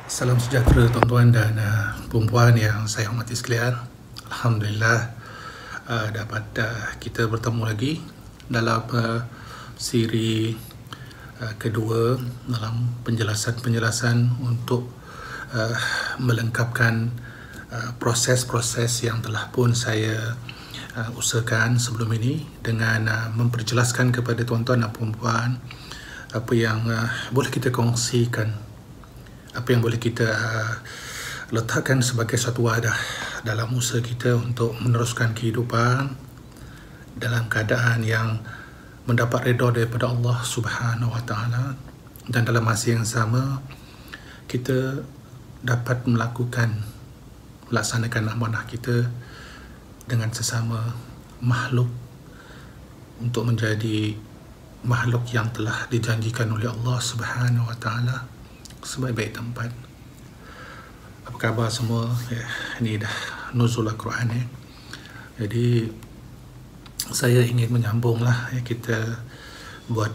Salam sejahtera tuan-tuan dan perempuan yang saya hormati sekalian. Alhamdulillah dapat kita bertemu lagi dalam siri kedua dalam penjelasan-penjelasan untuk melengkapkan proses-proses yang telah pun saya usahakan sebelum ini dengan memperjelaskan kepada tuan-tuan dan perempuan apa yang boleh kita kongsikan, apa yang boleh kita letakkan sebagai satu wadah dalam usaha kita untuk meneruskan kehidupan dalam keadaan yang mendapat redha daripada Allah Subhanahu Wa Taala, dan dalam masa yang sama kita dapat melaksanakan amanah kita dengan sesama makhluk untuk menjadi makhluk yang telah dijanjikan oleh Allah Subhanahu Wa Taala sebaik-baik tempat. Apa khabar semua? Ini dah nuzul Al-Quran ya. Jadi saya ingin menyambunglah kita buat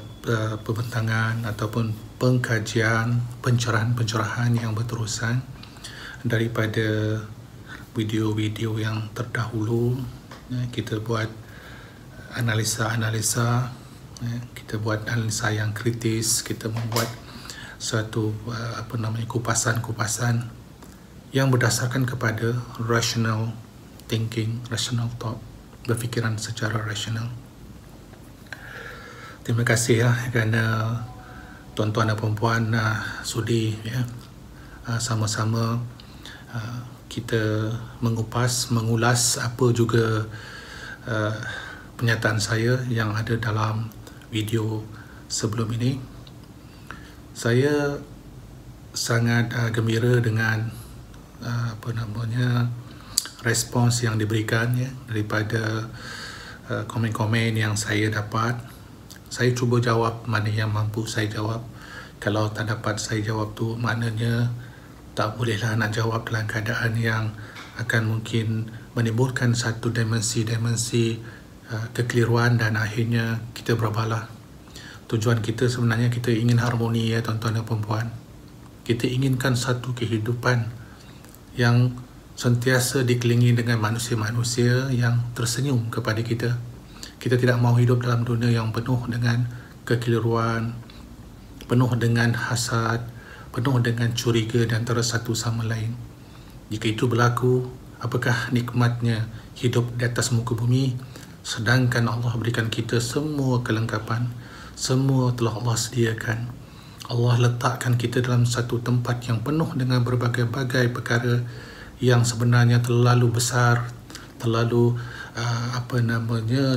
pembentangan ataupun pengkajian, pencerahan-pencerahan yang berterusan daripada video-video yang terdahulu. Kita buat analisa-analisa, kita buat analisa yang kritis, kita membuat suatu kupasan-kupasan yang berdasarkan kepada rational thinking, rational thought, berfikiran secara rasional. Terima kasih kerana tuan-tuan dan perempuan sudi sama-sama kita mengulas apa juga pernyataan saya yang ada dalam video sebelum ini. Saya sangat gembira dengan respons yang diberikan daripada komen-komen yang saya dapat. Saya cuba jawab mana yang mampu saya jawab. Kalau tak dapat saya jawab tu, maknanya tak bolehlah nak jawab dalam keadaan yang akan mungkin menimbulkan satu dimensi kekeliruan dan akhirnya kita berbalah. Tujuan kita sebenarnya kita ingin harmoni tuan-tuan dan perempuan. Kita inginkan satu kehidupan yang sentiasa dikelilingi dengan manusia-manusia yang tersenyum kepada kita. Kita tidak mahu hidup dalam dunia yang penuh dengan kekeliruan, penuh dengan hasad, penuh dengan curiga di antara satu sama lain. Jika itu berlaku, apakah nikmatnya hidup di atas muka bumi, sedangkan Allah berikan kita semua kelengkapan, semua telah Allah sediakan. Allah letakkan kita dalam satu tempat yang penuh dengan berbagai-bagai perkara yang sebenarnya terlalu besar, terlalu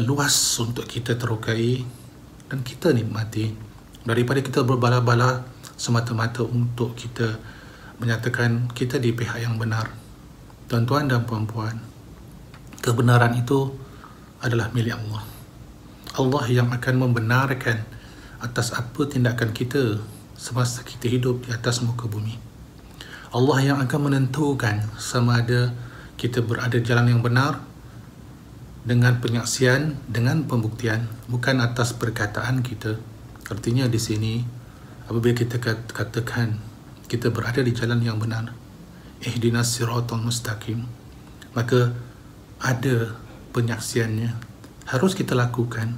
luas untuk kita terokai dan kita nikmati, daripada kita berbalah-balah semata-mata untuk kita menyatakan kita di pihak yang benar. Tuan-tuan dan puan-puan, kebenaran itu adalah milik Allah. Allah yang akan membenarkan atas apa tindakan kita semasa kita hidup di atas muka bumi. Allah yang akan menentukan sama ada kita berada di jalan yang benar dengan penyaksian, dengan pembuktian, bukan atas perkataan kita. Artinya di sini apabila kita katakan kita berada di jalan yang benar, ihdinas siratal mustaqim, maka ada penyaksiannya, harus kita lakukan,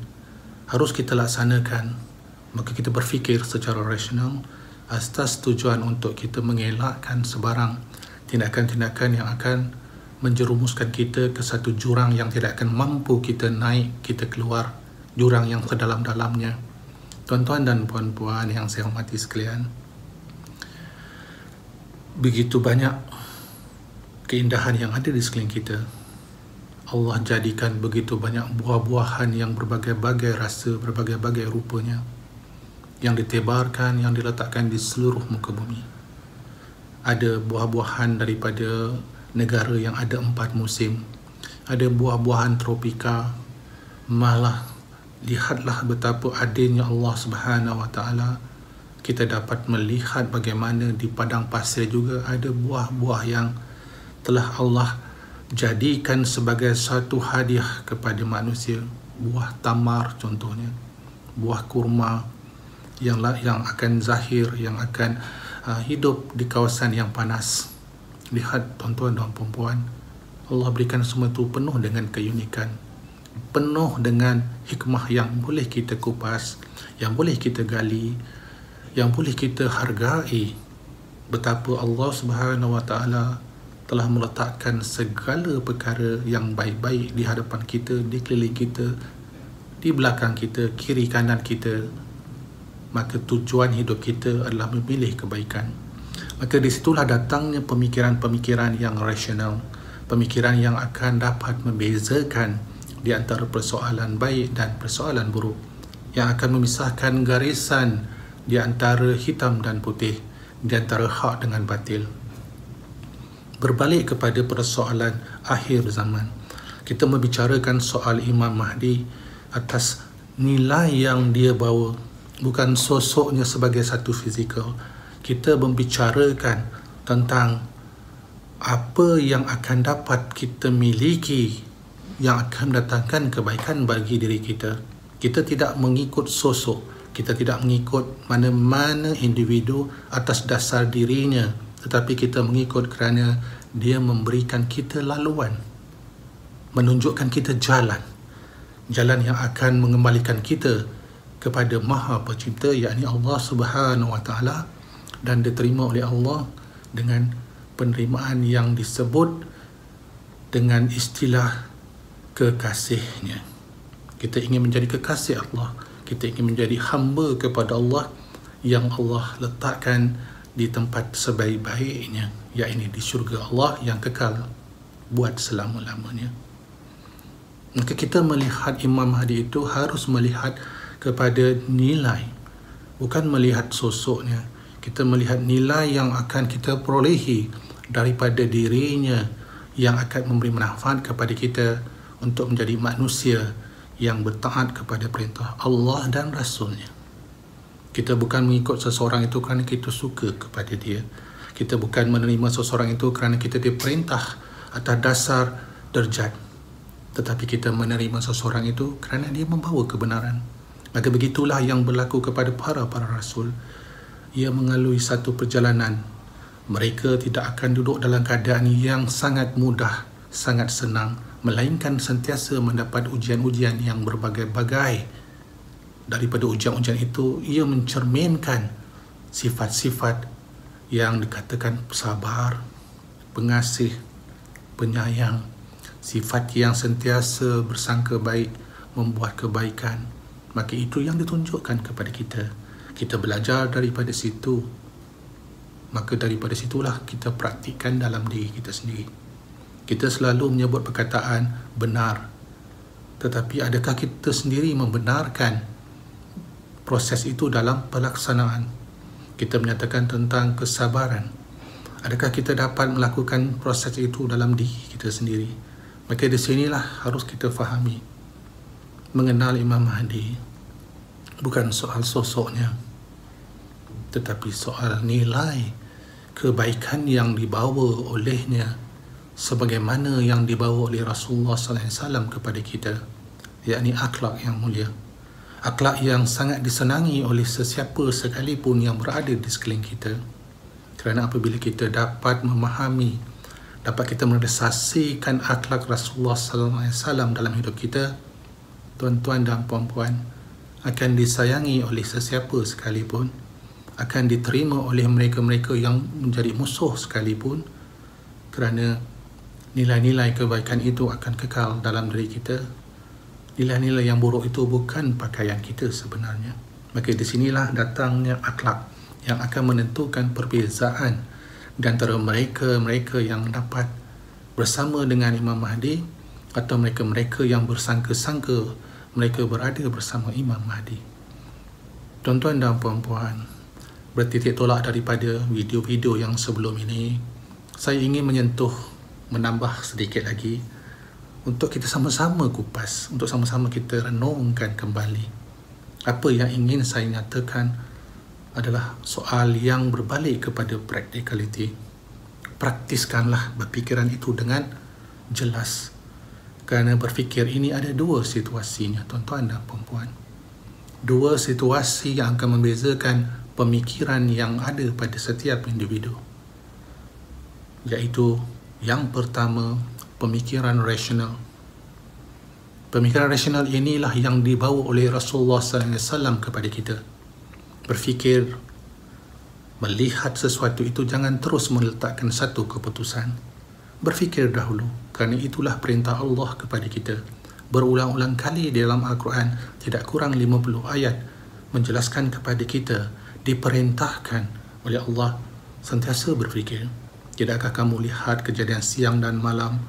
harus kita laksanakan. Maka kita berfikir secara rasional atas tujuan untuk kita mengelakkan sebarang tindakan-tindakan yang akan menjerumuskan kita ke satu jurang yang tidak akan mampu kita naik, kita keluar jurang yang sedalam-dalamnya. Tuan-tuan dan puan-puan yang saya hormati sekalian, begitu banyak keindahan yang ada di sekeliling kita. Allah jadikan begitu banyak buah-buahan yang berbagai-bagai rasa, berbagai-bagai rupanya, yang ditebarkan, yang diletakkan di seluruh muka bumi. Ada buah-buahan daripada negara yang ada 4 musim. Ada buah-buahan tropika. Malah lihatlah betapa adilnya Allah Subhanahu Wa Taala. Kita dapat melihat bagaimana di padang pasir juga ada buah-buah yang telah Allah jadikan sebagai satu hadiah kepada manusia. Buah tamar contohnya, buah kurma yang akan zahir, yang akan hidup di kawasan yang panas. Lihat tuan-tuan dan puan-puan, Allah berikan semua itu penuh dengan keunikan, penuh dengan hikmah yang boleh kita kupas, yang boleh kita gali, yang boleh kita hargai. Betapa Allah Subhanahu Wa Taala telah meletakkan segala perkara yang baik-baik di hadapan kita, di keliling kita, di belakang kita, kiri kanan kita. Maka tujuan hidup kita adalah memilih kebaikan. Maka di situlah datangnya pemikiran-pemikiran yang rasional, pemikiran yang akan dapat membezakan di antara persoalan baik dan persoalan buruk, yang akan memisahkan garisan di antara hitam dan putih, di antara hak dengan batil. Berbalik kepada persoalan akhir zaman, kita membicarakan soal Imam Mahdi atas nilai yang dia bawa, bukan sosoknya sebagai satu fizikal. Kita membicarakan tentang apa yang akan dapat kita miliki, yang akan mendatangkan kebaikan bagi diri kita. Kita tidak mengikut sosok, kita tidak mengikut mana-mana individu atas dasar dirinya, tetapi kita mengikut kerana dia memberikan kita laluan, menunjukkan kita jalan yang akan mengembalikan kita kepada Maha Pencipta, yakni Allah Subhanahu Wa Taala, dan diterima oleh Allah dengan penerimaan yang disebut dengan istilah kekasihnya. Kita ingin menjadi kekasih Allah, kita ingin menjadi hamba kepada Allah yang Allah letakkan di tempat sebaik-baiknya, yakni di syurga Allah yang kekal buat selama-lamanya. Maka kita melihat Imam Mahdi itu harus melihat kepada nilai, bukan melihat sosoknya. Kita melihat nilai yang akan kita perolehi daripada dirinya, yang akan memberi manfaat kepada kita untuk menjadi manusia yang bertaat kepada perintah Allah dan Rasulnya. Kita bukan mengikut seseorang itu kerana kita suka kepada dia. Kita bukan menerima seseorang itu kerana kita diperintah atas dasar derjat, tetapi kita menerima seseorang itu kerana dia membawa kebenaran. Maka begitulah yang berlaku kepada para rasul. Ia mengalui satu perjalanan. Mereka tidak akan duduk dalam keadaan yang sangat mudah, sangat senang, melainkan sentiasa mendapat ujian-ujian yang berbagai-bagai. Daripada ujian-ujian itu, ia mencerminkan sifat-sifat yang dikatakan sabar, pengasih, penyayang, sifat yang sentiasa bersangka baik, membuat kebaikan. Maka itu yang ditunjukkan kepada kita. Kita belajar daripada situ. Maka daripada situlah kita praktikkan dalam diri kita sendiri. Kita selalu menyebut perkataan benar, tetapi adakah kita sendiri membenarkan proses itu dalam pelaksanaan? Kita menyatakan tentang kesabaran. Adakah kita dapat melakukan proses itu dalam diri kita sendiri? Maka di sinilah harus kita fahami. Mengenal Imam Mahdi bukan soal sosoknya, tetapi soal nilai kebaikan yang dibawa olehnya, sebagaimana yang dibawa oleh Rasulullah SAW kepada kita, yakni akhlak yang mulia, akhlak yang sangat disenangi oleh sesiapa sekalipun yang berada di sekeliling kita. Kerana apabila kita dapat memahami, dapat kita merealisasikan akhlak Rasulullah SAW dalam hidup kita, tuan-tuan dan puan-puan, akan disayangi oleh sesiapa sekalipun, akan diterima oleh mereka-mereka yang menjadi musuh sekalipun, kerana nilai-nilai kebaikan itu akan kekal dalam diri kita. Nilai-nilai yang buruk itu bukan pakaian kita sebenarnya. Maka di sinilah datangnya akhlak yang akan menentukan perbezaan di antara mereka-mereka yang dapat bersama dengan Imam Mahdi atau mereka-mereka yang bersangka-sangka mereka berada bersama Imam Mahdi. Tuan-tuan dan puan-puan, bertitik tolak daripada video-video yang sebelum ini, saya ingin menambah sedikit lagi untuk kita sama-sama kupas, untuk sama-sama kita renungkan kembali. Apa yang ingin saya nyatakan adalah soal yang berbalik kepada practicality. Praktiskanlah berfikiran itu dengan jelas. Kerana berfikir ini ada dua situasinya, tuan-tuan dan puan-puan. Dua situasi yang akan membezakan pemikiran yang ada pada setiap individu, iaitu yang pertama, pemikiran rasional. Pemikiran rasional inilah yang dibawa oleh Rasulullah SAW kepada kita. Berfikir, melihat sesuatu itu, jangan terus meletakkan satu keputusan. Berfikir dahulu, kerana itulah perintah Allah kepada kita. Berulang-ulang kali di dalam Al-Quran, tidak kurang 50 ayat, menjelaskan kepada kita, diperintahkan oleh Allah sentiasa berfikir. Tidakkah kamu lihat kejadian siang dan malam,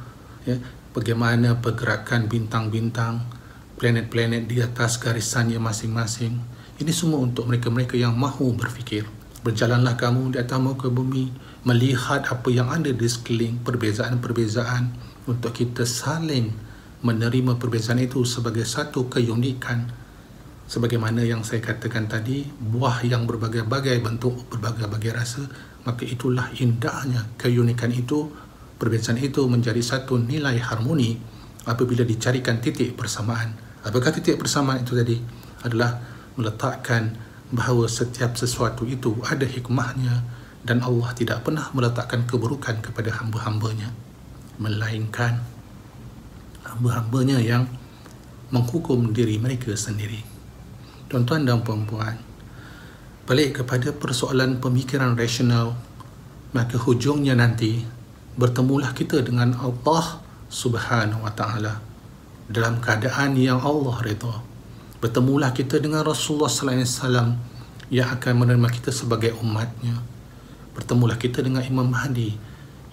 ya, bagaimana pergerakan bintang-bintang, planet-planet di atas garisannya masing-masing. Ini semua untuk mereka-mereka yang mahu berfikir. Berjalanlah kamu di atas muka bumi, melihat apa yang ada di sekeliling, perbezaan-perbezaan, untuk kita saling menerima perbezaan itu sebagai satu keunikan. Sebagaimana yang saya katakan tadi, buah yang berbagai-bagai bentuk, berbagai-bagai rasa, maka itulah indahnya keunikan itu. Perbezaan itu menjadi satu nilai harmoni apabila dicarikan titik persamaan. Apakah titik persamaan itu tadi? Adalah meletakkan bahawa setiap sesuatu itu ada hikmahnya dan Allah tidak pernah meletakkan keburukan kepada hamba-hambanya, melainkan hamba-hambanya yang menghukum diri mereka sendiri. Tuan-tuan dan puan-puan, balik kepada persoalan pemikiran rasional, maka hujungnya nanti bertemulah kita dengan Allah Subhanahu wa Ta'ala dalam keadaan yang Allah redha. Bertemulah kita dengan Rasulullah sallallahu alaihi wasallam yang akan menerima kita sebagai umatnya. Bertemulah kita dengan Imam Mahdi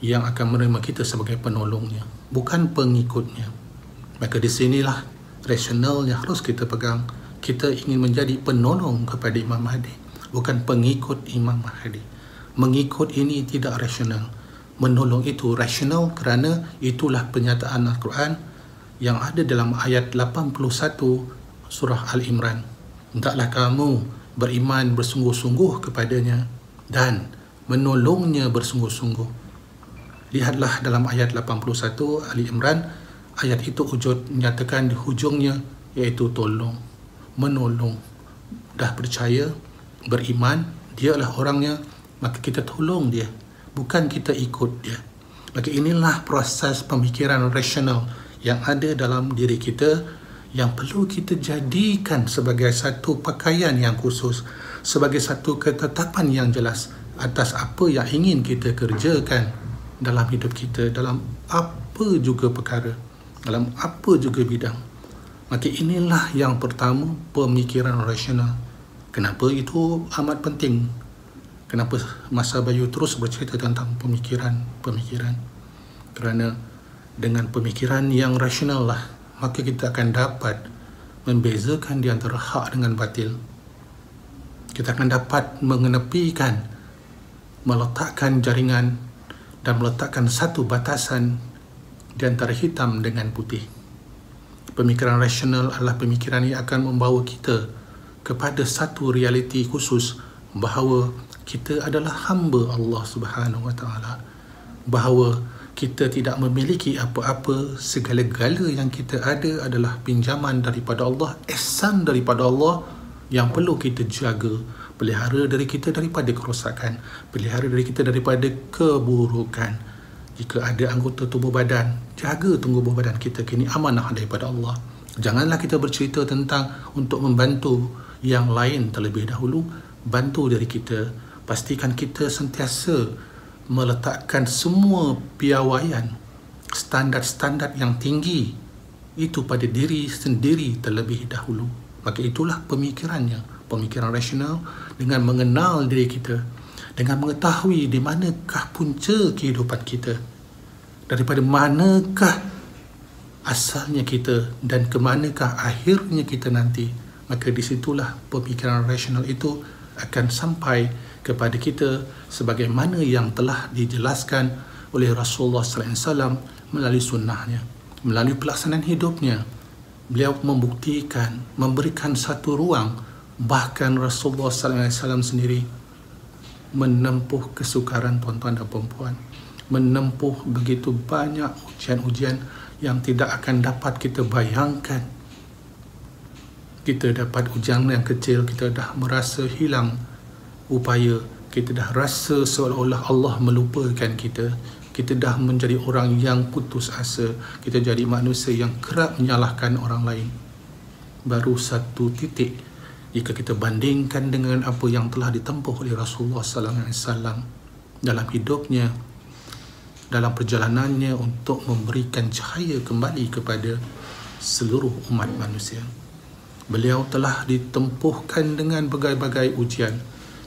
yang akan menerima kita sebagai penolongnya, bukan pengikutnya. Maka di sinilah rasional yang harus kita pegang. Kita ingin menjadi penolong kepada Imam Mahdi, bukan pengikut Imam Mahdi. Mengikut ini tidak rasional. Menolong itu rasional kerana itulah penyataan Al-Quran yang ada dalam ayat 81 surah Al-Imran. Hendaklah kamu beriman bersungguh-sungguh kepadanya dan menolongnya bersungguh-sungguh. Lihatlah dalam ayat 81 Al-Imran, ayat itu nyatakan di hujungnya iaitu tolong, menolong. Dah percaya, beriman, dialah orangnya, maka kita tolong dia, bukan kita ikut dia. Maka inilah proses pemikiran rasional yang ada dalam diri kita, yang perlu kita jadikan sebagai satu pakaian yang khusus, sebagai satu ketetapan yang jelas atas apa yang ingin kita kerjakan dalam hidup kita, dalam apa juga perkara, dalam apa juga bidang. Maka inilah yang pertama, pemikiran rasional. Kenapa itu amat penting? Kenapa Masa Bayu terus bercerita tentang pemikiran? Kerana dengan pemikiran yang rasional lah, maka kita akan dapat membezakan di antara hak dengan batil. Kita akan dapat mengenepikan, meletakkan jaringan dan meletakkan satu batasan di antara hitam dengan putih. Pemikiran rasional adalah pemikiran yang akan membawa kita kepada satu realiti khusus bahawa kita adalah hamba Allah Subhanahu wa Ta'ala, bahawa kita tidak memiliki apa-apa, segala-gala yang kita ada adalah pinjaman daripada Allah, ihsan daripada Allah yang perlu kita jaga, pelihara dari kita daripada kerosakan, pelihara dari kita daripada keburukan. Jika ada anggota tubuh badan, jaga tubuh badan kita, kini amanah daripada Allah. Janganlah kita bercerita tentang untuk membantu yang lain terlebih dahulu, bantu diri kita. Pastikan kita sentiasa meletakkan semua piawaian, standard-standard yang tinggi itu pada diri sendiri terlebih dahulu. Maka itulah pemikirannya, pemikiran rasional, dengan mengenal diri kita, dengan mengetahui di manakah punca kehidupan kita, daripada manakah asalnya kita dan ke manakah akhirnya kita nanti. Maka disitulah pemikiran rasional itu akan sampai kepada kita sebagaimana yang telah dijelaskan oleh Rasulullah SAW melalui sunnahnya, melalui pelaksanaan hidupnya. Beliau membuktikan, memberikan satu ruang, bahkan Rasulullah SAW sendiri menempuh kesukaran, tuan-tuan dan perempuan, menempuh begitu banyak ujian-ujian yang tidak akan dapat kita bayangkan. Kita dapat ujian yang kecil, kita dah merasa hilang upaya kita dah rasa seolah-olah Allah melupakan kita, kita dah menjadi orang yang putus asa, kita jadi manusia yang kerap menyalahkan orang lain. Baru satu titik jika kita bandingkan dengan apa yang telah ditempuh oleh Rasulullah sallallahu alaihi wasallam dalam hidupnya, dalam perjalanannya untuk memberikan cahaya kembali kepada seluruh umat manusia. Beliau telah ditempuhkan dengan berbagai-bagai ujian,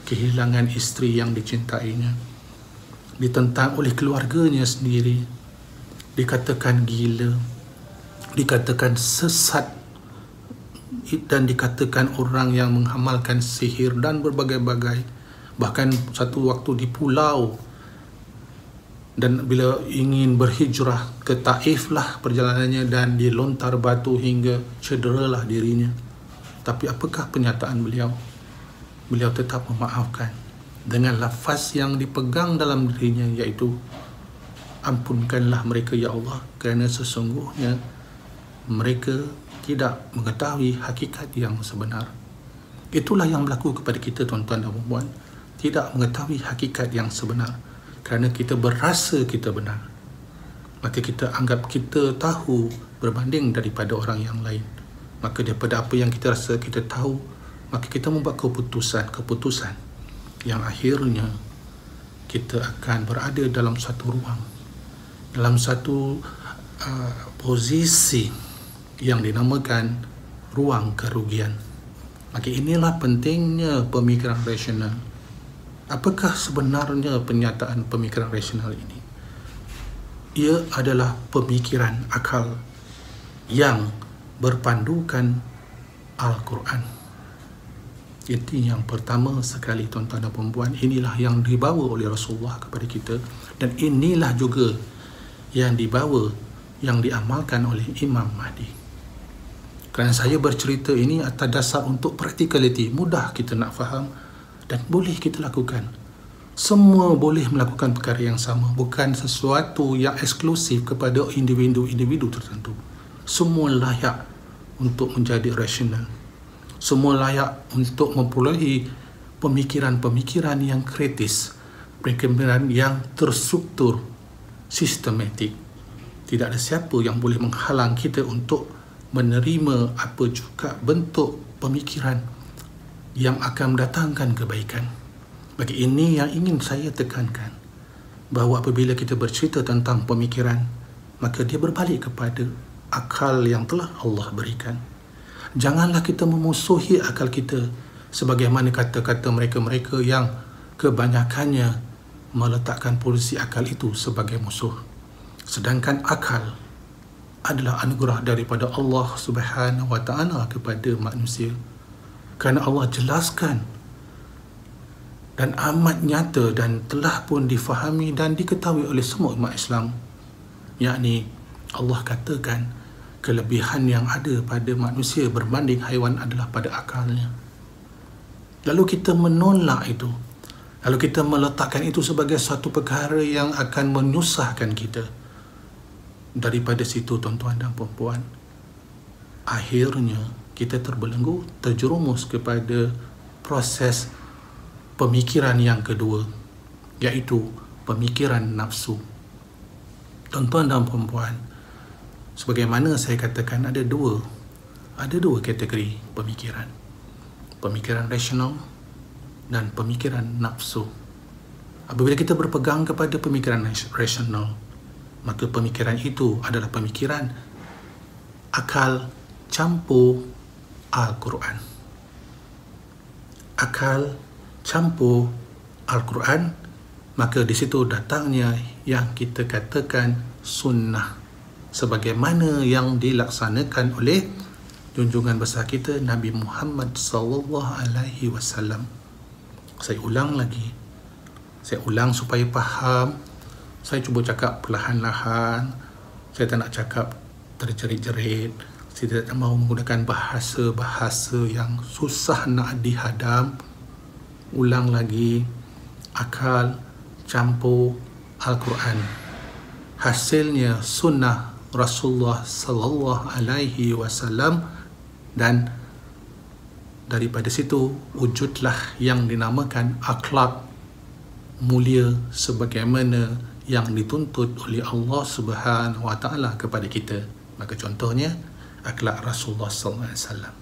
kehilangan isteri yang dicintainya, ditentang oleh keluarganya sendiri, dikatakan gila, dikatakan sesat, dan dikatakan orang yang mengamalkan sihir dan berbagai-bagai. Bahkan satu waktu di pulau, dan bila ingin berhijrah ke Taif lah perjalanannya, dan dilontar batu hingga cederalah dirinya. Tapi apakah penyataan beliau? Beliau tetap memaafkan dengan lafaz yang dipegang dalam dirinya, iaitu ampunkanlah mereka ya Allah, kerana sesungguhnya mereka tidak mengetahui hakikat yang sebenar. Itulah yang berlaku kepada kita, tuan-tuan dan puan-puan. Tidak mengetahui hakikat yang sebenar. Kerana kita berasa kita benar, maka kita anggap kita tahu berbanding daripada orang yang lain. Maka daripada apa yang kita rasa kita tahu, maka kita membuat keputusan yang akhirnya kita akan berada dalam satu ruang, dalam satu posisi yang dinamakan ruang kerugian. Maka inilah pentingnya pemikiran rasional. Apakah sebenarnya penyataan pemikiran rasional ini? Ia adalah pemikiran akal yang berpandukan Al-Quran. Itu yang pertama sekali, tuan-tuan dan puan-puan. Inilah yang dibawa oleh Rasulullah kepada kita, dan inilah juga yang dibawa, yang diamalkan oleh Imam Mahdi. Kerana saya bercerita ini atas dasar untuk practicality, mudah kita nak faham dan boleh kita lakukan. Semua boleh melakukan perkara yang sama, bukan sesuatu yang eksklusif kepada individu-individu tertentu. Semua layak untuk menjadi rasional. Semua layak untuk memperolehi pemikiran-pemikiran yang kritis, pemikiran yang terstruktur, sistematik. Tidak ada siapa yang boleh menghalang kita untuk menerima apa juga bentuk pemikiran yang akan mendatangkan kebaikan. Bagi ini yang ingin saya tekankan, bahawa apabila kita bercerita tentang pemikiran, maka dia berbalik kepada akal yang telah Allah berikan. Janganlah kita memusuhi akal kita, sebagaimana kata-kata mereka-mereka yang kebanyakannya meletakkan posisi akal itu sebagai musuh. Sedangkan akal adalah anugerah daripada Allah Subhanahu wa Ta'ala kepada manusia. Kerana Allah jelaskan dan amat nyata dan telah pun difahami dan diketahui oleh semua umat Islam, yakni Allah katakan kelebihan yang ada pada manusia berbanding haiwan adalah pada akalnya. Lalu kita menolak itu, lalu kita meletakkan itu sebagai satu perkara yang akan menyusahkan kita. Daripada situ, tuan-tuan dan puan-puan, akhirnya kita terbelenggu, terjerumus kepada proses pemikiran yang kedua, iaitu pemikiran nafsu. Tuan-tuan dan puan-puan, sebagaimana saya katakan, ada dua kategori pemikiran. Pemikiran rasional dan pemikiran nafsu. Apabila kita berpegang kepada pemikiran rasional, maka pemikiran itu adalah pemikiran akal campur Al-Quran. Akal campur Al-Quran, maka di situ datangnya yang kita katakan sunnah, sebagaimana yang dilaksanakan oleh junjungan besar kita Nabi Muhammad sallallahu alaihi wasallam. Saya ulang lagi. Saya ulang supaya faham. Saya cuba cakap perlahan-lahan. Saya tak nak cakap terjerit-jerit. Saya tidak mahu menggunakan bahasa-bahasa yang susah nak dihadam. Ulang lagi. Akal campur Al-Quran. Hasilnya sunnah Rasulullah sallallahu alaihi wasallam dan daripada situ wujudlah yang dinamakan akhlak mulia sebagaimana yang dituntut oleh Allah Subhanahu Wa Taala kepada kita. Maka contohnya akhlak Rasulullah sallallahu alaihi wasallam.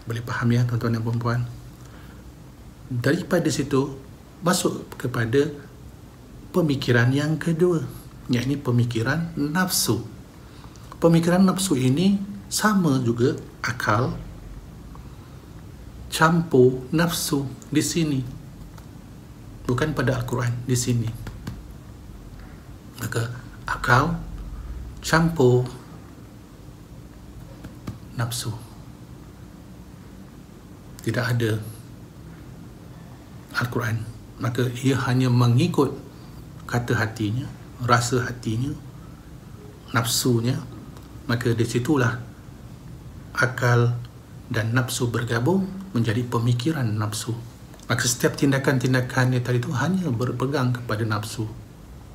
Boleh faham ya tuan-tuan dan puan-puan? Daripada situ masuk kepada pemikiran yang kedua, iaitu pemikiran nafsu. Pemikiran nafsu ini sama juga akal campur nafsu di sini. Bukan pada Al-Quran, di sini. Maka akal campur nafsu. Tidak ada Al-Quran. Maka ia hanya mengikut kata hatinya, rasa hatinya, nafsunya. Maka di situlah akal dan nafsu bergabung menjadi pemikiran nafsu. Maka setiap tindakan-tindakan yang tadi itu hanya berpegang kepada nafsu.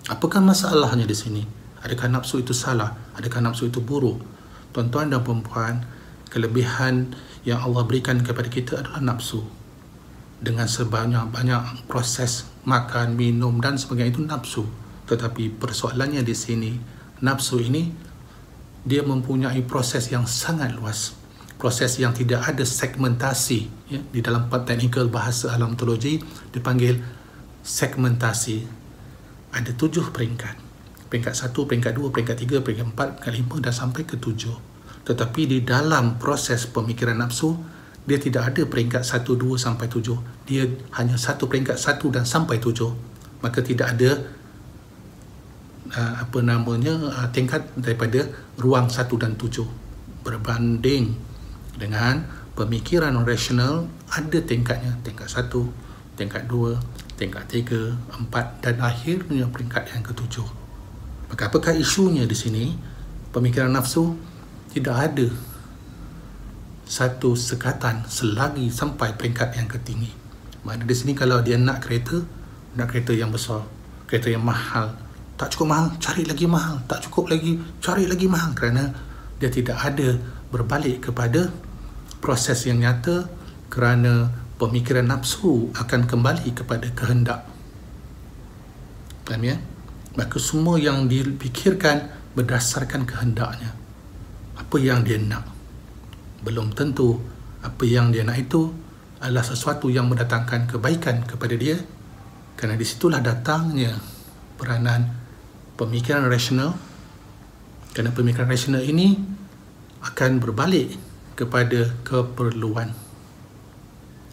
Apakah masalahnya di sini? Adakah nafsu itu salah? Adakah nafsu itu buruk? Tuan-tuan dan puan-puan, kelebihan yang Allah berikan kepada kita adalah nafsu. Dengan sebanyak-banyak proses makan, minum dan sebagainya itu nafsu. Tetapi persoalannya di sini, nafsu ini dia mempunyai proses yang sangat luas. Proses yang tidak ada segmentasi, ya. Di dalam teknikal bahasa alam teologi dipanggil segmentasi. Ada 7 peringkat. Peringkat 1, peringkat 2, peringkat 3, peringkat 4, peringkat 5 dan sampai ke 7. Tetapi di dalam proses pemikiran nafsu, dia tidak ada peringkat 1, 2 sampai 7. Dia hanya satu peringkat 1 dan sampai 7. Maka tidak ada tingkat daripada ruang 1 dan 7. Berbanding dengan pemikiran rasional, ada tingkatnya, tingkat 1, tingkat 2, tingkat 3, 4 dan akhirnya peringkat yang ke-7. Maka apakah isunya di sini? Pemikiran nafsu tidak ada satu sekatan selagi sampai peringkat yang ketinggi. Maknanya di sini kalau dia nak kereta yang besar, kereta yang mahal, tak cukup mahal, cari lagi mahal, tak cukup lagi, cari lagi mahal, kerana dia tidak ada berbalik kepada proses yang nyata, kerana pemikiran nafsu akan kembali kepada kehendak. Faham ya? Maka semua yang dipikirkan berdasarkan kehendaknya. Apa yang dia nak. Belum tentu apa yang dia nak itu adalah sesuatu yang mendatangkan kebaikan kepada dia, kerana di situlah datangnya peranan pemikiran rasional. Kerana pemikiran rasional ini akan berbalik kepada keperluan.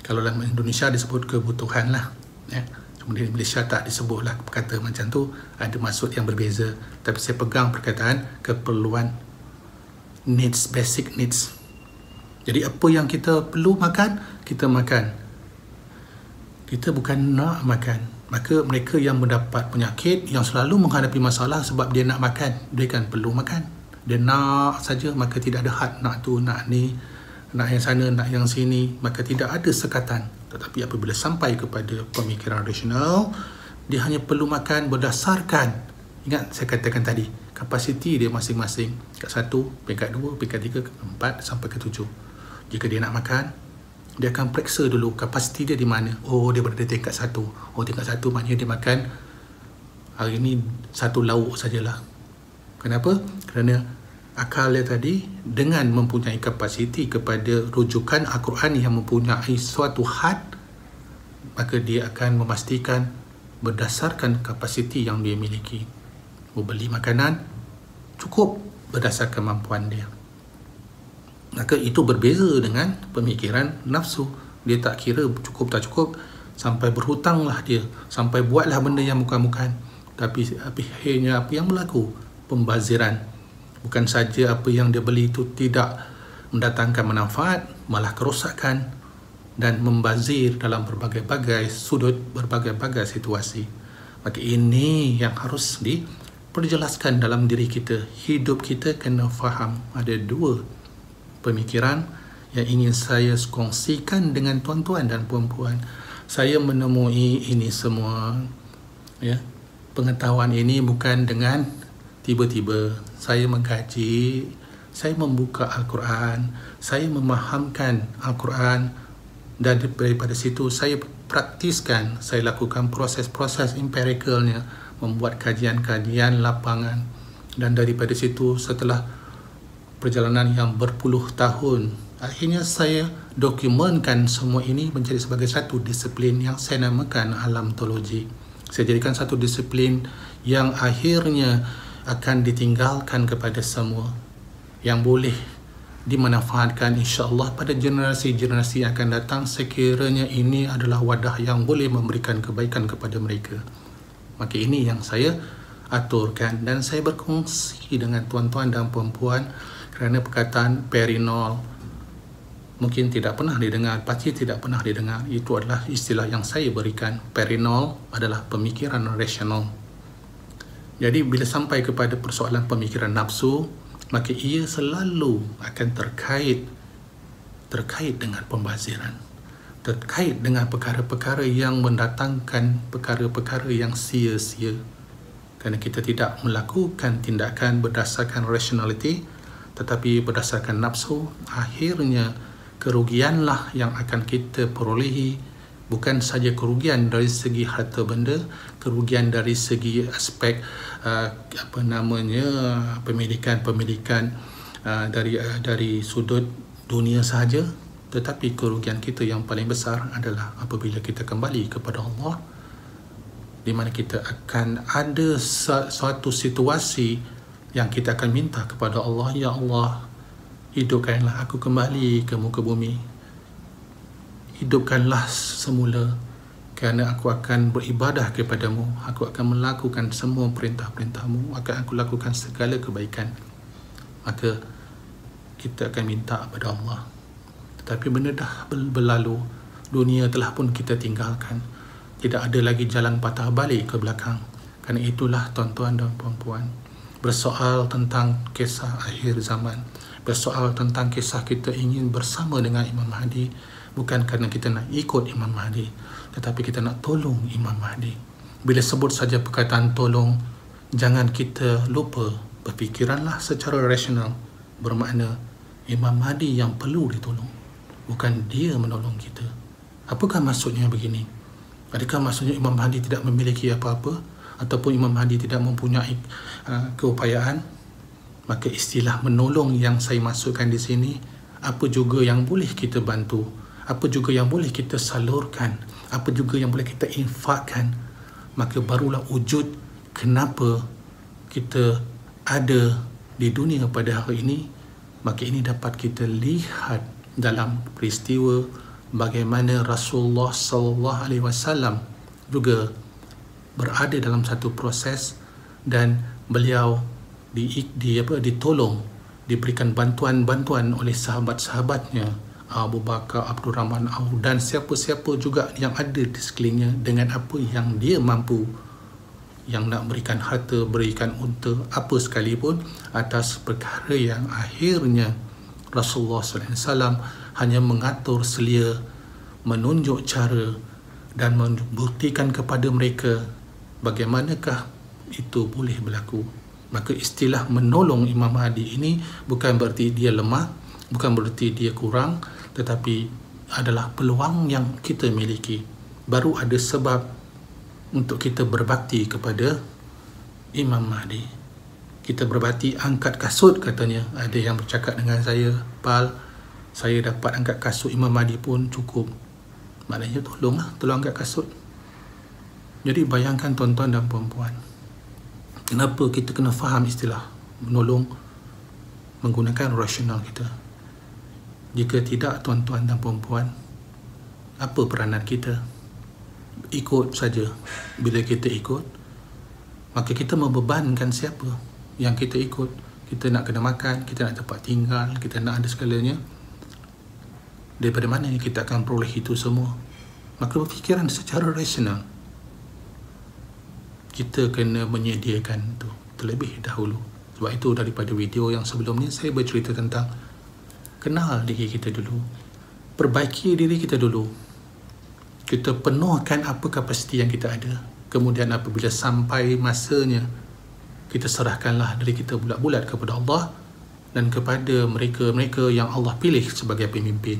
Kalau dalam Indonesia disebut kebutuhan lah, ya. Cuma di Malaysia tak disebutlah kata macam tu, ada maksud yang berbeza. Tapi saya pegang perkataan keperluan, needs, basic needs. Jadi apa yang kita perlu makan, kita makan. Kita bukan nak makan. Maka mereka yang mendapat penyakit, yang selalu menghadapi masalah sebab dia nak makan, dia kan perlu makan. Dia nak saja, maka tidak ada had nak tu, nak ni, nak yang sana, nak yang sini. Maka tidak ada sekatan. Tetapi apabila sampai kepada pemikiran rasional, dia hanya perlu makan berdasarkan, ingat saya katakan tadi, kapasiti dia masing-masing. Peringkat 1, peringkat 2, peringkat 3, 4 sampai ke 7. Jika dia nak makan, dia akan periksa dulu kapasiti dia di mana. Oh, dia berada di tingkat 1. Oh, tingkat 1 maknanya dia makan hari ini 1 lauk sajalah. Kenapa? Kerana akal dia tadi dengan mempunyai kapasiti kepada rujukan Al-Quran yang mempunyai suatu had, maka dia akan memastikan berdasarkan kapasiti yang dia miliki. Membeli makanan cukup berdasarkan kemampuan dia. Maka itu berbeza dengan pemikiran nafsu. Dia tak kira cukup tak cukup, sampai berhutanglah dia, sampai buatlah benda yang bukan-bukan. Tapi akhirnya apa yang berlaku? Pembaziran. Bukan saja apa yang dia beli itu tidak mendatangkan manfaat, malah kerosakan dan membazir dalam berbagai-bagai sudut, berbagai-bagai situasi. Maka ini yang harus diperjelaskan dalam diri kita. Hidup kita kena faham ada 2 pemikiran yang ingin saya kongsikan dengan tuan-tuan dan puan-puan. Saya menemui ini semua, ya, pengetahuan ini bukan dengan tiba-tiba. Saya mengkaji, Saya membuka Al-Quran, saya memahamkan Al-Quran, dan daripada situ saya praktiskan, saya lakukan proses-proses empiricalnya, membuat kajian-kajian lapangan, dan daripada situ setelah perjalanan yang berpuluh tahun, akhirnya saya dokumenkan semua ini menjadi sebagai satu disiplin yang saya namakan alam teologi. Saya jadikan satu disiplin yang akhirnya akan ditinggalkan kepada semua, yang boleh dimanfaatkan insya-Allah pada generasi-generasi yang akan datang sekiranya ini adalah wadah yang boleh memberikan kebaikan kepada mereka. Maka ini yang saya aturkan dan saya berkongsi dengan tuan-tuan dan puan-puan, kerana perkataan perinol mungkin tidak pernah didengar, pasti tidak pernah didengar. Itu adalah istilah yang saya berikan. Perinol adalah pemikiran rasional. Jadi bila sampai kepada persoalan pemikiran nafsu, maka ia selalu akan terkait dengan pembaziran, terkait dengan perkara-perkara yang mendatangkan perkara-perkara yang sia-sia. Kerana kita tidak melakukan tindakan berdasarkan rationality, tetapi berdasarkan nafsu, akhirnya kerugianlah yang akan kita perolehi. Bukan saja kerugian dari segi harta benda, kerugian dari segi aspek pemilikan dari sudut dunia sahaja, tetapi kerugian kita yang paling besar adalah apabila kita kembali kepada Allah, di mana kita akan ada suatu situasi yang kita akan minta kepada Allah, ya Allah, hidupkanlah aku kembali ke muka bumi, hidupkanlah semula, kerana aku akan beribadah kepadamu, aku akan melakukan semua perintah-perintahmu, akan aku lakukan segala kebaikan. Maka kita akan minta kepada Allah. Tetapi benda dah berlalu, dunia telah pun kita tinggalkan, tidak ada lagi jalan patah balik ke belakang. Kerana itulah tuan-tuan dan puan-puan, bersoal tentang kisah akhir zaman, bersoal tentang kisah kita ingin bersama dengan Imam Mahdi, bukan kerana kita nak ikut Imam Mahdi, tetapi kita nak tolong Imam Mahdi. Bila sebut saja perkataan tolong, jangan kita lupa, berfikiranlah secara rasional, bermakna Imam Mahdi yang perlu ditolong, bukan dia menolong kita. Apakah maksudnya begini? Adakah maksudnya Imam Mahdi tidak memiliki apa-apa, ataupun Imam Mahdi tidak mempunyai keupayaan? Maka istilah menolong yang saya masukkan di sini, apa juga yang boleh kita bantu, apa juga yang boleh kita salurkan, apa juga yang boleh kita infakkan, maka barulah wujud kenapa kita ada di dunia pada hari ini. Maka ini dapat kita lihat dalam peristiwa bagaimana Rasulullah SAW juga berada dalam satu proses, dan beliau ditolong, diberikan bantuan-bantuan oleh sahabat-sahabatnya, Abu Bakar, Abdul Rahman Auf, dan siapa-siapa juga yang ada di sekelilingnya dengan apa yang dia mampu, yang nak berikan harta, berikan unta, apa sekalipun, atas perkara yang akhirnya Rasulullah SAW hanya mengatur selia, menunjuk cara dan membuktikan kepada mereka bagaimanakah itu boleh berlaku. Maka istilah menolong Imam Mahdi ini bukan berarti dia lemah, bukan berarti dia kurang, tetapi adalah peluang yang kita miliki. Baru ada sebab untuk kita berbakti kepada Imam Mahdi. Kita berbakti angkat kasut katanya. Ada yang bercakap dengan saya, Pal, saya dapat angkat kasut Imam Mahdi pun cukup. Maknanya tolong angkat kasut. Jadi bayangkan tuan-tuan dan puan-puan, kenapa kita kena faham istilah menolong menggunakan rasional kita. Jika tidak tuan-tuan dan puan-puan, apa peranan kita? Ikut saja. Bila kita ikut, maka kita membebankan siapa yang kita ikut. Kita nak kena makan, kita nak tempat tinggal, kita nak ada segalanya. Daripada mana kita akan peroleh itu semua? Maka berfikiran secara rasional. Kita kena menyediakan itu terlebih dahulu. Sebab itu daripada video yang sebelum ni saya bercerita tentang kenal diri kita dulu, perbaiki diri kita dulu, kita penuhkan apa kapasiti yang kita ada. Kemudian apabila sampai masanya, kita serahkanlah diri kita bulat-bulat kepada Allah, dan kepada mereka-mereka yang Allah pilih sebagai pemimpin.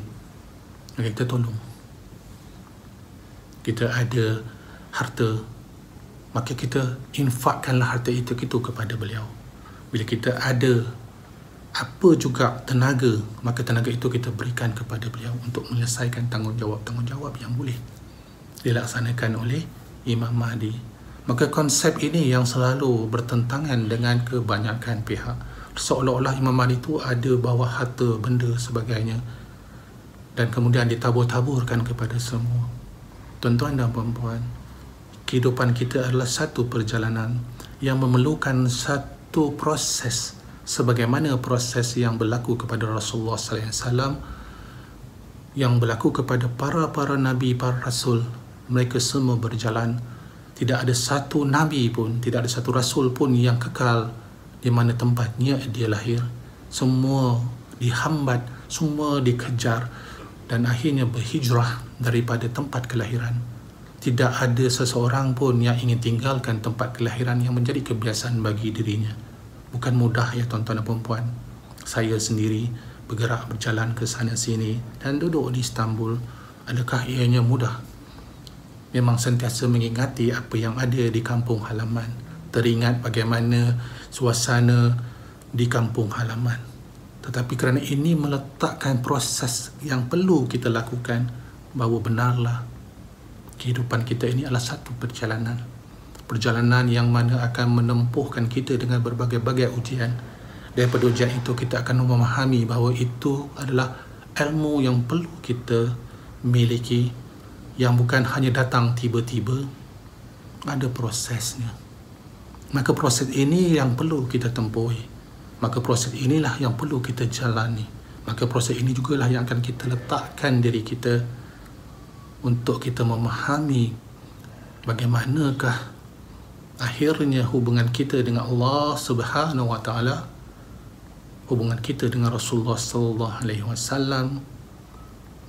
Maka kita tolong. Kita ada harta, maka kita infakkanlah harta itu kepada beliau. Bila kita ada apa juga tenaga, maka tenaga itu kita berikan kepada beliau untuk menyelesaikan tanggungjawab yang boleh dilaksanakan oleh Imam Mahdi. Maka konsep ini yang selalu bertentangan dengan kebanyakan pihak. Seolah-olah Imam Mahdi itu ada bawa harta, benda sebagainya, dan kemudian ditabur-taburkan kepada semua. Tuan-tuan dan puan-puan, kehidupan kita adalah satu perjalanan yang memerlukan satu proses, sebagaimana proses yang berlaku kepada Rasulullah SAW, yang berlaku kepada para nabi, para rasul. Mereka semua berjalan. Tidak ada satu nabi pun, tidak ada satu rasul pun yang kekal di mana tempatnya dia lahir. Semua dihambat, semua dikejar, dan akhirnya berhijrah daripada tempat kelahiran. Tidak ada seseorang pun yang ingin tinggalkan tempat kelahiran yang menjadi kebiasaan bagi dirinya. Bukan mudah ya tuan-tuan dan puan-puan. Saya sendiri bergerak berjalan ke sana sini dan duduk di Istanbul. Adakah ianya mudah? Memang sentiasa mengingati apa yang ada di kampung halaman. Teringat bagaimana suasana di kampung halaman. Tetapi kerana ini meletakkan proses yang perlu kita lakukan, bahawa benarlah kehidupan kita ini adalah satu perjalanan. Perjalanan yang mana akan menempuhkan kita dengan berbagai-bagai ujian. Daripada ujian itu kita akan memahami bahawa itu adalah ilmu yang perlu kita miliki, yang bukan hanya datang tiba-tiba, ada prosesnya. Maka proses ini yang perlu kita tempuhi. Maka proses inilah yang perlu kita jalani. Maka proses ini jugalah yang akan kita letakkan diri kita untuk kita memahami bagaimanakah akhirnya hubungan kita dengan Allah Subhanahu Wa Taala, hubungan kita dengan Rasulullah Sallallahu Alaihi Wasallam.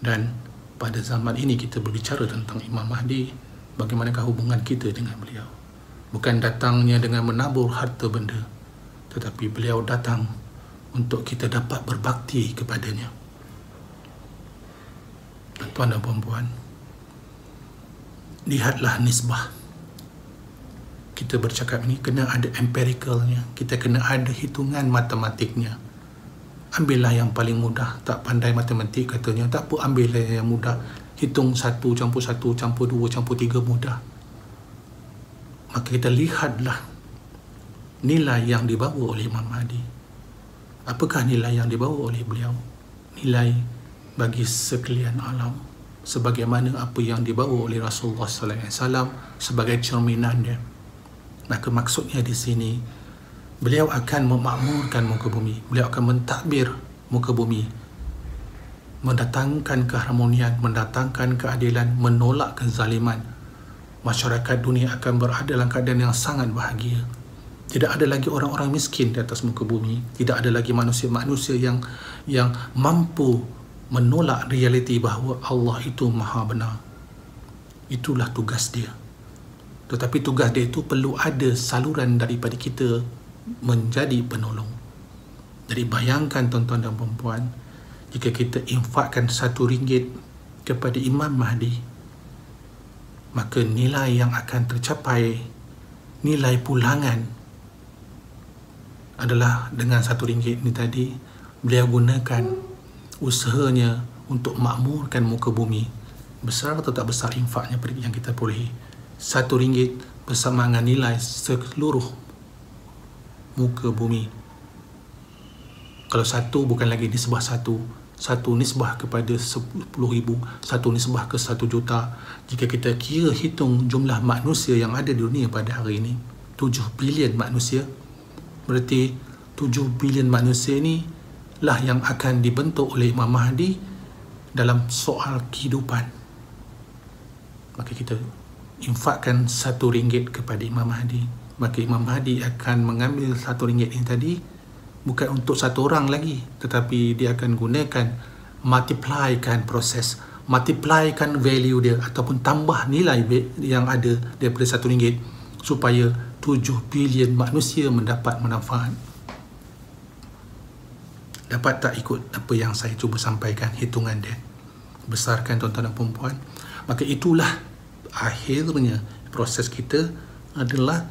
Dan pada zaman ini kita berbicara tentang Imam Mahdi, bagaimanakah hubungan kita dengan beliau. Bukan datangnya dengan menabur harta benda, tetapi beliau datang untuk kita dapat berbakti kepadanya. Tuan dan puan-puan, lihatlah nisbah. Kita bercakap ini kena ada empiricalnya, kita kena ada hitungan matematiknya. Ambillah yang paling mudah. Tak pandai matematik katanya, tak apa, ambillah yang mudah. Hitung 1 campur 1 campur 2 campur 3 mudah. Maka kita lihatlah nilai yang dibawa oleh Imam Mahdi. Apakah nilai yang dibawa oleh beliau? Nilai bagi sekalian alam, sebagaimana apa yang dibawa oleh Rasulullah SAW sebagai cerminan dia. Maka maksudnya di sini, beliau akan memakmurkan muka bumi, beliau akan mentadbir muka bumi, mendatangkan keharmonian, mendatangkan keadilan, menolak kezaliman. Masyarakat dunia akan berada dalam keadaan yang sangat bahagia. Tidak ada lagi orang-orang miskin di atas muka bumi. Tidak ada lagi manusia-manusia yang mampu menolak realiti bahawa Allah itu maha benar. Itulah tugas dia. Tetapi tugas dia itu perlu ada saluran daripada kita menjadi penolong. Jadi bayangkan tuan-tuan dan puan-puan, jika kita infakkan RM1 kepada Imam Mahdi, maka nilai yang akan tercapai, nilai pulangan adalah dengan RM1 ini tadi, beliau gunakan usahanya untuk makmurkan muka bumi. Besar atau tak besar infaknya yang kita perolehi? RM1 bersama dengan nilai seluruh muka bumi. Kalau satu bukan lagi nisbah satu nisbah kepada 10,000, satu nisbah ke 1 juta. Jika kita kira hitung jumlah manusia yang ada di dunia pada hari ini, 7 bilion manusia, berarti 7 bilion manusia ini lah yang akan dibentuk oleh Imam Mahdi dalam soal kehidupan. Maka kita infakkan RM1 kepada Imam Mahdi. Maka Imam Mahdi akan mengambil RM1 ini tadi bukan untuk satu orang lagi, tetapi dia akan gunakan, multiplykan proses, multiplykan value dia ataupun tambah nilai yang ada daripada RM1 supaya 7 bilion manusia mendapat manfaat. Dapat tak ikut apa yang saya cuba sampaikan, hitungan dia? Besarkan tuan-tuan dan perempuan. Maka itulah akhirnya proses kita adalah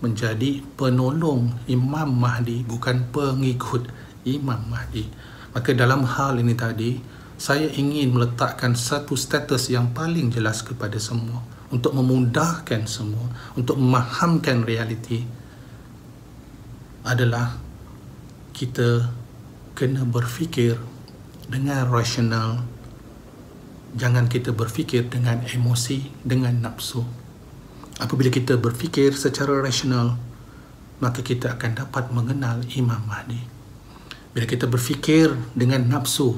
menjadi penolong Imam Mahdi, bukan pengikut Imam Mahdi. Maka dalam hal ini tadi, saya ingin meletakkan satu status yang paling jelas kepada semua, untuk memudahkan semua, untuk memahamkan realiti, adalah kita kena berfikir dengan rasional. Jangan kita berfikir dengan emosi, dengan nafsu. Apabila kita berfikir secara rasional, maka kita akan dapat mengenal Imam Mahdi. Bila kita berfikir dengan nafsu,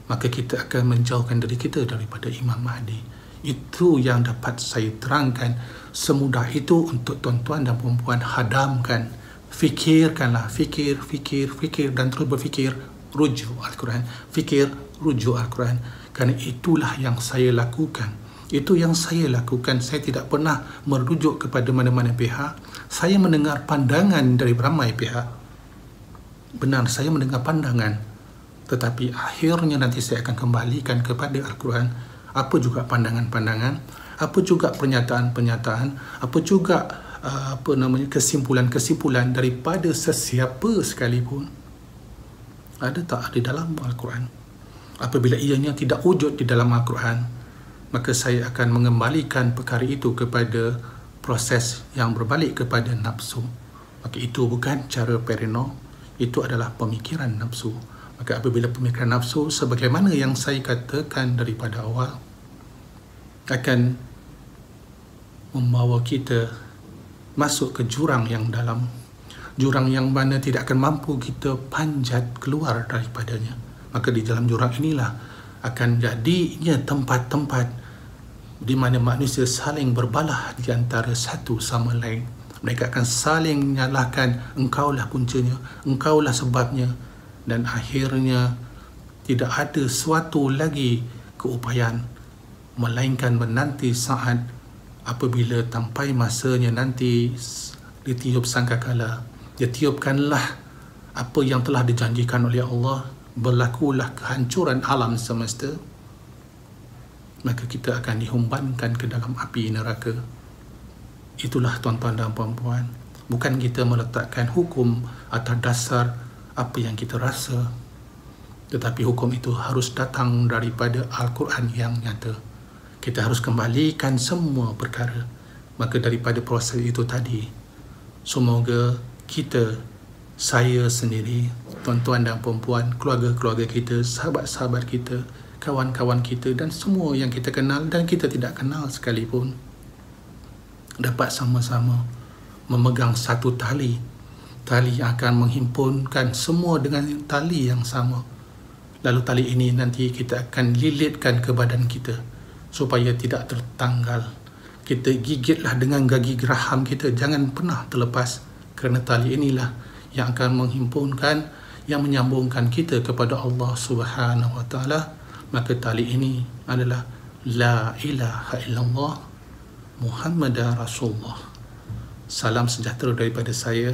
maka kita akan menjauhkan diri kita daripada Imam Mahdi. Itu yang dapat saya terangkan. Semudah itu untuk tuan-tuan dan perempuan hadamkan. Fikirkanlah, fikir dan terus berfikir, rujuk Al-Quran. Fikir, rujuk Al-Quran. Kerana itulah yang saya lakukan. Itu yang saya lakukan. Saya tidak pernah merujuk kepada mana-mana pihak. Saya mendengar pandangan dari ramai pihak. Benar, saya mendengar pandangan. Tetapi akhirnya nanti saya akan kembalikan kepada Al-Quran. Apa juga pandangan-pandangan, apa juga pernyataan-pernyataan, apa juga kesimpulan-kesimpulan daripada sesiapa sekalipun. Ada tak di dalam Al-Quran? Apabila ianya tidak wujud di dalam Al-Quran, maka saya akan mengembalikan perkara itu kepada proses yang berbalik kepada nafsu. Maka itu bukan cara Perino, itu adalah pemikiran nafsu. Maka apabila pemikiran nafsu, sebagaimana yang saya katakan daripada awal, akan membawa kita masuk ke jurang yang dalam, jurang yang mana tidak akan mampu kita panjat keluar daripadanya. Maka di dalam jurang inilah akan jadinya tempat-tempat di mana manusia saling berbalah di antara satu sama lain. Mereka akan saling menyalahkan, engkaulah puncanya, engkaulah sebabnya, dan akhirnya tidak ada suatu lagi keupayaan melainkan menanti saat apabila sampai masanya nanti ditiup sangkakala, dia tiupkanlah apa yang telah dijanjikan oleh Allah, berlakulah kehancuran alam semesta, maka kita akan dihumbankan ke dalam api neraka. Itulah tuan-tuan dan puan-puan, bukan kita meletakkan hukum atas dasar apa yang kita rasa, tetapi hukum itu harus datang daripada Al-Quran yang nyata. Kita harus kembalikan semua perkara. Maka daripada proses itu tadi, semoga kita, saya sendiri, tuan-tuan dan puan-puan, keluarga-keluarga kita, sahabat-sahabat kita, kawan-kawan kita dan semua yang kita kenal dan kita tidak kenal sekalipun, dapat sama-sama memegang satu tali yang akan menghimpunkan semua dengan tali yang sama. Lalu tali ini nanti kita akan lilitkan ke badan kita supaya tidak tertanggal. Kita gigitlah dengan gigi geraham kita, jangan pernah terlepas, kerana tali inilah yang akan menghimpunkan, yang menyambungkan kita kepada Allah Subhanahu wa taala. Maka tali ini adalah la ilaha illallah Muhammadar Rasulullah. Salam sejahtera daripada saya,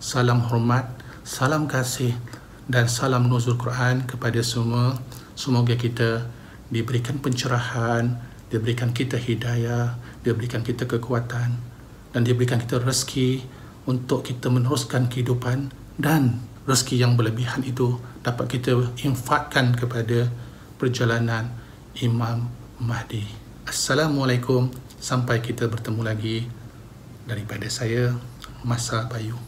salam hormat, salam kasih dan salam nuzul Quran kepada semua. Semoga kita diberikan pencerahan, diberikan kita hidayah, diberikan kita kekuatan, dan diberikan kita rezeki untuk kita meneruskan kehidupan, dan rezeki yang berlebihan itu dapat kita infakkan kepada perjalanan Imam Mahdi. Assalamualaikum, sampai kita bertemu lagi. Daripada saya, Masa Bayu.